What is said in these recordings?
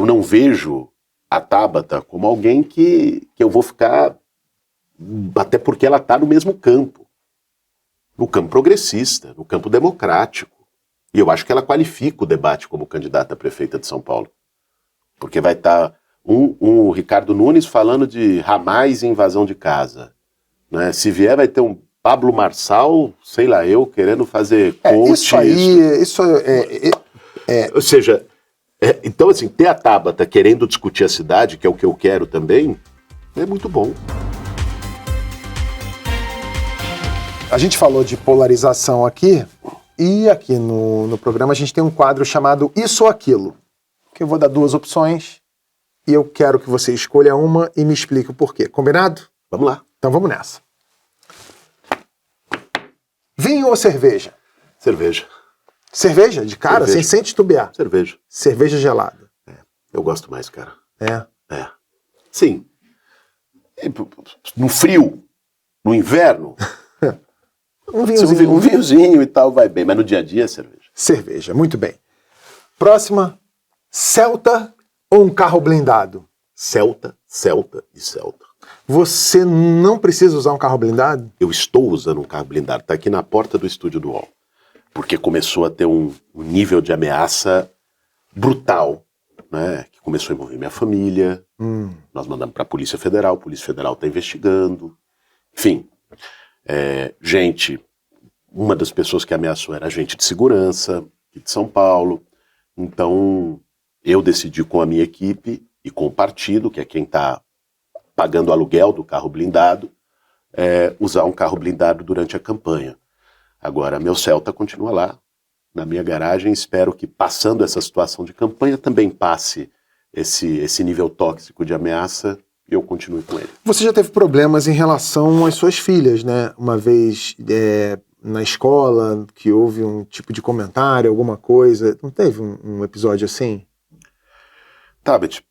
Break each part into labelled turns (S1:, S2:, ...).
S1: eu não vejo a Tabata como alguém que eu vou ficar, até porque ela está no mesmo campo. No campo progressista, no campo democrático. E eu acho que ela qualifica o debate como candidata a prefeita de São Paulo. Porque vai estar um Ricardo Nunes falando de ramais e invasão de casa. Né? Se vier, vai ter um Pablo Marçal, sei lá, eu querendo fazer coach.
S2: Isso aí, isso
S1: Ou seja, então assim, ter a Tabata querendo discutir a cidade, que é o que eu quero também, é muito bom.
S2: A gente falou de polarização aqui, e aqui no programa a gente tem um quadro chamado Isso ou Aquilo, que eu vou dar 2 opções, e eu quero que você escolha uma e me explique o porquê. Combinado?
S1: Vamos lá.
S2: Então vamos nessa. Vinho ou cerveja?
S1: Cerveja.
S2: Cerveja? De cara?
S1: Cerveja.
S2: Sem titubear?
S1: Cerveja.
S2: Cerveja gelada?
S1: Eu gosto mais, cara.
S2: É.
S1: Sim. No frio, no inverno,
S2: Um
S1: um vinhozinho e tal vai bem, mas no dia a dia é cerveja.
S2: Cerveja, muito bem. Próxima, Celta ou um carro blindado?
S1: Celta e Celta.
S2: Você não precisa usar um carro blindado?
S1: Eu estou usando um carro blindado, tá aqui na porta do estúdio do UOL, porque começou a ter um nível de ameaça brutal, né? Que começou a envolver minha família, nós mandamos para a Polícia Federal está investigando, enfim. Uma das pessoas que ameaçou era agente de segurança aqui de São Paulo. Então, eu decidi com a minha equipe e com o partido, que é quem está pagando o aluguel do carro blindado, usar um carro blindado durante a campanha. Agora, meu Celta continua lá, na minha garagem. Espero que, passando essa situação de campanha, também passe esse nível tóxico de ameaça e eu continue com ele.
S2: Você já teve problemas em relação às suas filhas, né? Uma vez na escola, que houve um tipo de comentário, alguma coisa. Não teve um episódio assim?
S1: Tabet,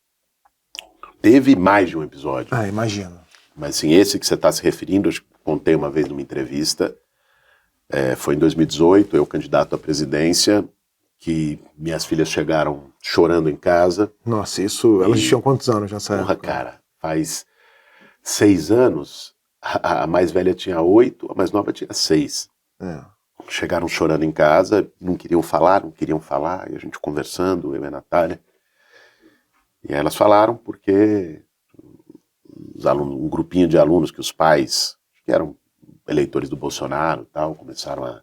S1: teve mais de um episódio.
S2: Imagino.
S1: Mas assim, esse que você está se referindo, eu contei uma vez numa entrevista, foi em 2018, eu candidato à presidência, que minhas filhas chegaram chorando em casa.
S2: Nossa, isso... Elas tinham quantos anos nessa época?
S1: Cara, faz 6 anos, a mais velha tinha 8, a mais nova tinha 6. Chegaram chorando em casa, não queriam falar, e a gente conversando, eu e a Natália. E aí elas falaram porque um grupinho de alunos que os pais, que eram eleitores do Bolsonaro e tal, começaram a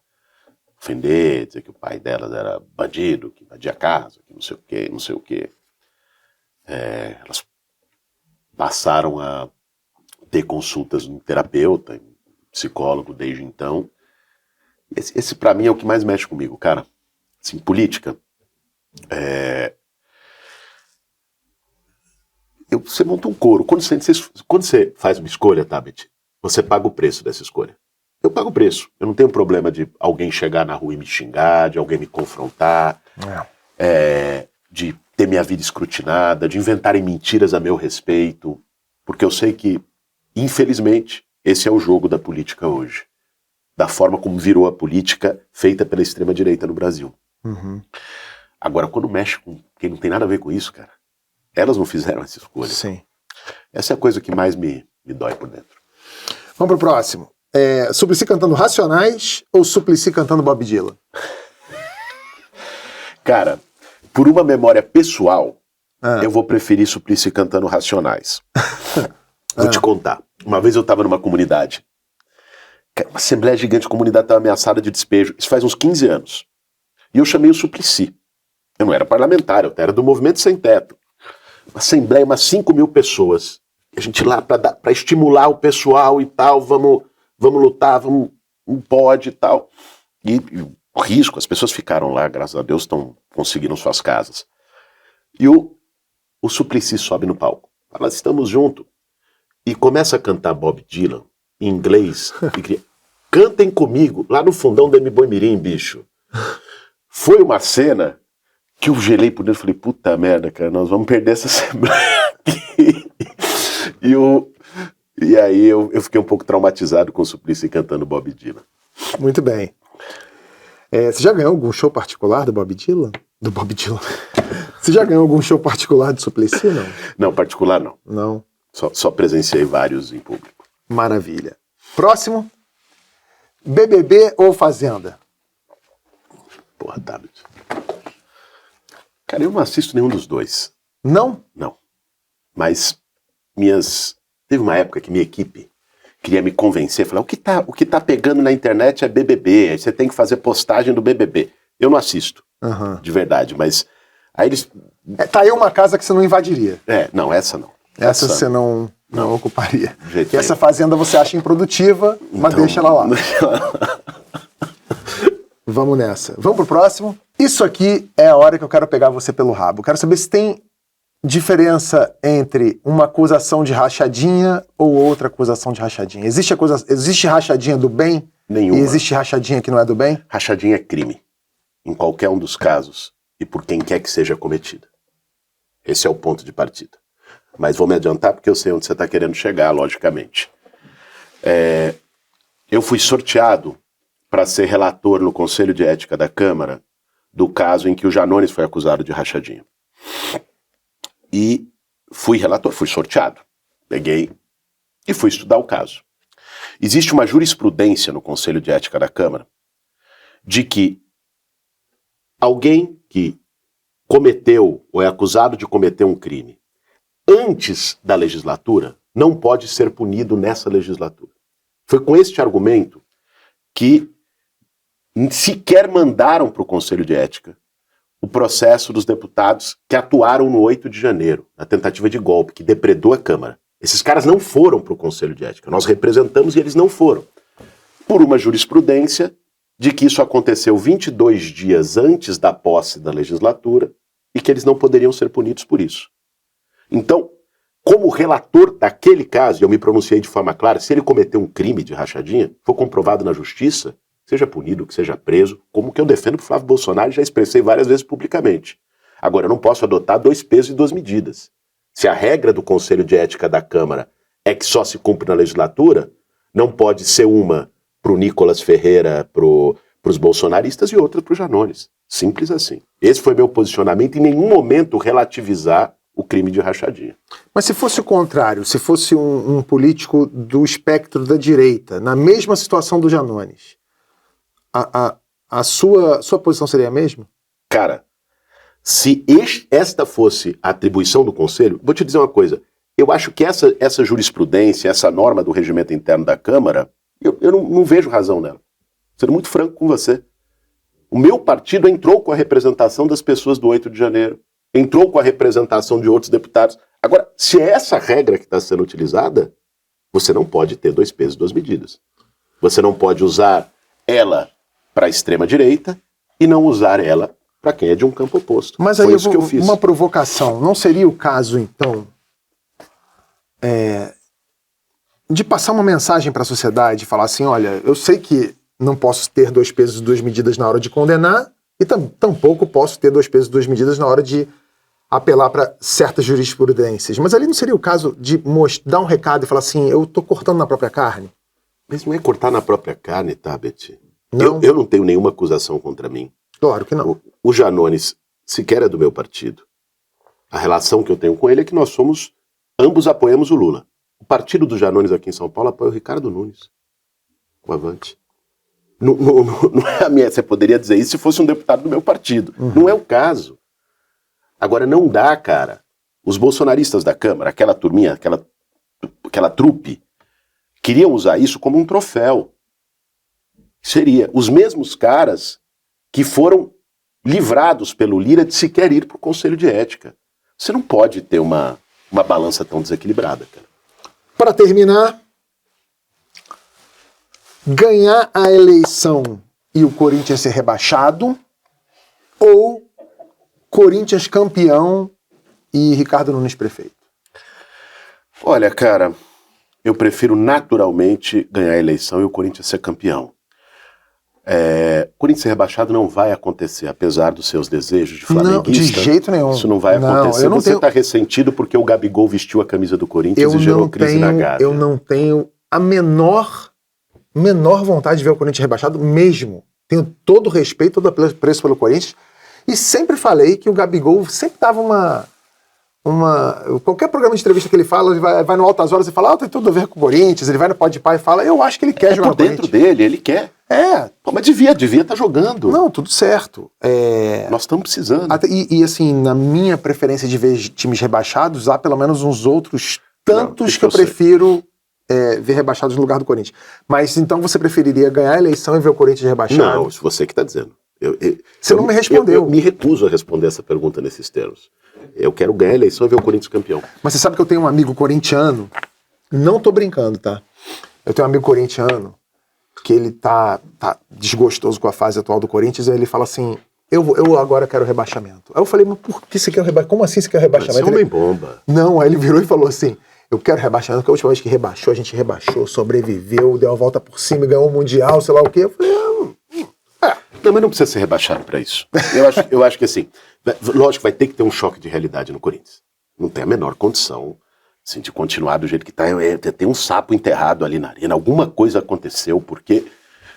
S1: ofender, dizer que o pai delas era bandido, que invadia a casa, que não sei o quê. Elas passaram a ter consultas no terapeuta, psicólogo desde então. Esse para mim é o que mais mexe comigo, cara. Assim, política. Você monta um coro. Quando você faz uma escolha, Tabet, você paga o preço dessa escolha. Eu pago o preço. Eu não tenho problema de alguém chegar na rua e me xingar, de alguém me confrontar, de ter minha vida escrutinada, de inventarem mentiras a meu respeito, porque eu sei que, infelizmente, esse é o jogo da política hoje. Da forma como virou a política feita pela extrema-direita no Brasil. Agora, quando mexe com quem não tem nada a ver com isso, cara, elas não fizeram essa escolha.
S2: Sim.
S1: Essa é a coisa que mais me dói por dentro.
S2: Vamos pro próximo. Suplicy cantando Racionais ou Suplicy cantando Bob Dylan?
S1: Cara, por uma memória pessoal, eu vou preferir Suplicy cantando Racionais. Vou te contar. Uma vez eu estava numa comunidade, uma assembleia gigante, a comunidade estava ameaçada de despejo. Isso faz uns 15 anos. E eu chamei o Suplicy. Eu não era parlamentar, eu era do Movimento Sem Teto. Uma assembleia, umas 5.000 pessoas. A gente lá para estimular o pessoal e tal, vamos lutar, não pode e tal. E o risco, as pessoas ficaram lá, graças a Deus, estão conseguindo suas casas. E o Suplicy sobe no palco. Fala, estamos juntos. E começa a cantar Bob Dylan, em inglês. E cantem comigo, lá no fundão do M-Boi Mirim, bicho. Foi uma cena que eu gelei por dentro e falei, puta merda, cara, nós vamos perder essa assembleia aqui. E aí eu fiquei um pouco traumatizado com o Suplicy cantando Bob Dylan.
S2: Muito bem. Você já ganhou algum show particular do Bob Dylan? Do Bob Dylan? Você já ganhou algum show particular de Suplicy, não?
S1: Não, particular não.
S2: Não.
S1: Só presenciei vários em público.
S2: Maravilha. Próximo. BBB ou Fazenda?
S1: Porra, Tablet. Cara, eu não assisto nenhum dos dois.
S2: Não?
S1: Não. Mas teve uma época que minha equipe queria me convencer, falar, o que tá pegando na internet é BBB, aí você tem que fazer postagem do BBB. Eu não assisto, de verdade, mas aí eles...
S2: Tá aí uma casa que você não invadiria.
S1: Não, essa não.
S2: Essa você não ocuparia.
S1: Jeito
S2: Essa fazenda você acha improdutiva, mas
S1: então,
S2: deixa ela lá. Vamos nessa. Vamos pro próximo. Isso aqui é a hora que eu quero pegar você pelo rabo. Quero saber se tem diferença entre uma acusação de rachadinha ou outra acusação de rachadinha. Existe rachadinha do bem?
S1: Nenhuma.
S2: E existe rachadinha que não é do bem?
S1: Rachadinha é crime, em qualquer um dos casos, e por quem quer que seja cometida. Esse é o ponto de partida. Mas vou me adiantar porque eu sei onde você está querendo chegar, logicamente. Eu fui sorteado para ser relator no Conselho de Ética da Câmara do caso em que o Janones foi acusado de rachadinha. E fui relator, fui sorteado. Peguei e fui estudar o caso. Existe uma jurisprudência no Conselho de Ética da Câmara de que alguém que cometeu ou é acusado de cometer um crime antes da legislatura não pode ser punido nessa legislatura. Foi com este argumento que sequer mandaram para o Conselho de Ética o processo dos deputados que atuaram no 8 de janeiro, na tentativa de golpe, que depredou a Câmara. Esses caras não foram para o Conselho de Ética. Nós representamos e eles não foram. Por uma jurisprudência de que isso aconteceu 22 dias antes da posse da legislatura e que eles não poderiam ser punidos por isso. Então, como relator daquele caso, e eu me pronunciei de forma clara, se ele cometeu um crime de rachadinha, for comprovado na justiça, seja punido, que seja preso, como que eu defendo para o Flávio Bolsonaro, já expressei várias vezes publicamente. Agora, eu não posso adotar 2 pesos e 2 medidas. Se a regra do Conselho de Ética da Câmara é que só se cumpre na legislatura, não pode ser uma para o Nicolas Ferreira, para os bolsonaristas e outra para o Janones. Simples assim. Esse foi meu posicionamento, em nenhum momento relativizar o crime de rachadinha.
S2: Mas se fosse o contrário, se fosse um político do espectro da direita, na mesma situação do Janones, a sua posição seria a mesma?
S1: Cara, se esta fosse a atribuição do Conselho, vou te dizer uma coisa, eu acho que essa jurisprudência, essa norma do regimento interno da Câmara, eu não vejo razão nela. Sendo muito franco com você. O meu partido entrou com a representação das pessoas do 8 de janeiro, entrou com a representação de outros deputados. Agora, se é essa regra que está sendo utilizada, você não pode ter 2 pesos e 2 medidas. Você não pode usar ela para a extrema-direita e não usar ela para quem é de um campo oposto.
S2: Mas aí que eu fiz. Uma provocação. Não seria o caso, então, de passar uma mensagem para a sociedade e falar assim, olha, eu sei que não posso ter 2 pesos e 2 medidas na hora de condenar e tampouco posso ter 2 pesos e 2 medidas na hora de apelar para certas jurisprudências. Mas ali não seria o caso de dar um recado e falar assim, eu estou cortando na própria carne?
S1: Mas não é cortar na própria carne, tá, Betty?
S2: Não.
S1: Eu não tenho nenhuma acusação contra mim.
S2: Claro que não.
S1: O Janones sequer é do meu partido. A relação que eu tenho com ele é que nós ambos apoiamos o Lula. O partido do Janones aqui em São Paulo apoia o Ricardo Nunes. O Avante. Não é a minha. Você poderia dizer isso se fosse um deputado do meu partido. Não é o caso. Agora, não dá, cara. Os bolsonaristas da Câmara, aquela turminha, aquela trupe, queriam usar isso como um troféu. Seria os mesmos caras que foram livrados pelo Lira de sequer ir para o Conselho de Ética. Você não pode ter uma balança tão desequilibrada, cara.
S2: Para terminar, ganhar a eleição e o Corinthians ser rebaixado ou Corinthians campeão e Ricardo Nunes prefeito?
S1: Olha, cara, eu prefiro naturalmente ganhar a eleição e o Corinthians ser campeão. O Corinthians ser rebaixado não vai acontecer, apesar dos seus desejos de flamenguista.
S2: Não, de jeito nenhum.
S1: Isso não vai acontecer. Você está ressentido porque o Gabigol vestiu a camisa do Corinthians e gerou crise na Gávea.
S2: Eu não tenho a menor vontade de ver o Corinthians rebaixado mesmo. Tenho todo o respeito, todo o apreço pelo Corinthians. E sempre falei que o Gabigol sempre dava qualquer programa de entrevista que ele fala, ele vai no Altas Horas e fala, tem tudo a ver com o Corinthians, ele vai no Podpah e fala, eu acho que ele quer jogar no Corinthians.
S1: Por dentro dele, ele quer. Pô, mas devia estar jogando.
S2: Não, tudo certo.
S1: Nós estamos precisando.
S2: E assim, na minha preferência de ver times rebaixados, há pelo menos uns outros tantos que eu prefiro ver rebaixados no lugar do Corinthians. Mas então você preferiria ganhar a eleição e ver o Corinthians rebaixado?
S1: Não, isso você que está dizendo.
S2: Você não me respondeu.
S1: Eu me recuso a responder essa pergunta nesses termos. Eu quero ganhar a eleição e ver o Corinthians campeão.
S2: Mas você sabe que eu tenho um amigo corintiano, não tô brincando, tá? Eu tenho um amigo corintiano que ele tá desgostoso com a fase atual do Corinthians, e ele fala assim, eu agora quero rebaixamento. Aí eu falei, mas por que você quer rebaixamento? Como assim você quer rebaixamento?
S1: Você é homem bomba.
S2: Não, aí ele virou e falou assim, eu quero rebaixamento, porque a última vez que rebaixou, a gente rebaixou, sobreviveu, deu a volta por cima e ganhou o Mundial, sei lá o quê. Eu falei,
S1: Não, mas não precisa ser rebaixado para isso. Eu acho que assim, lógico, vai ter que ter um choque de realidade no Corinthians. Não tem a menor condição assim, de continuar do jeito que está. Tem um sapo enterrado ali na arena, alguma coisa aconteceu, porque,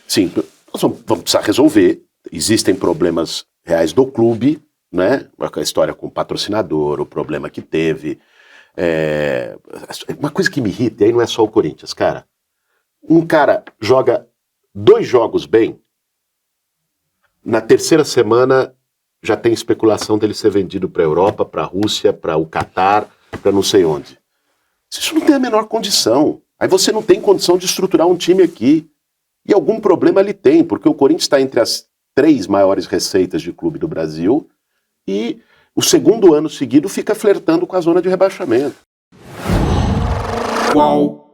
S1: sim, nós vamos precisar resolver. Existem problemas reais do clube, né? A história com o patrocinador, o problema que teve. Uma coisa que me irrita, e aí não é só o Corinthians, cara. Um cara joga 2 jogos bem, na terceira semana já tem especulação dele ser vendido para a Europa, para a Rússia, para o Catar, para não sei onde. Isso não tem a menor condição. Aí você não tem condição de estruturar um time aqui. E algum problema ele tem, porque o Corinthians está entre as 3 maiores receitas de clube do Brasil e o segundo ano seguido fica flertando com a zona de rebaixamento.
S3: Qual?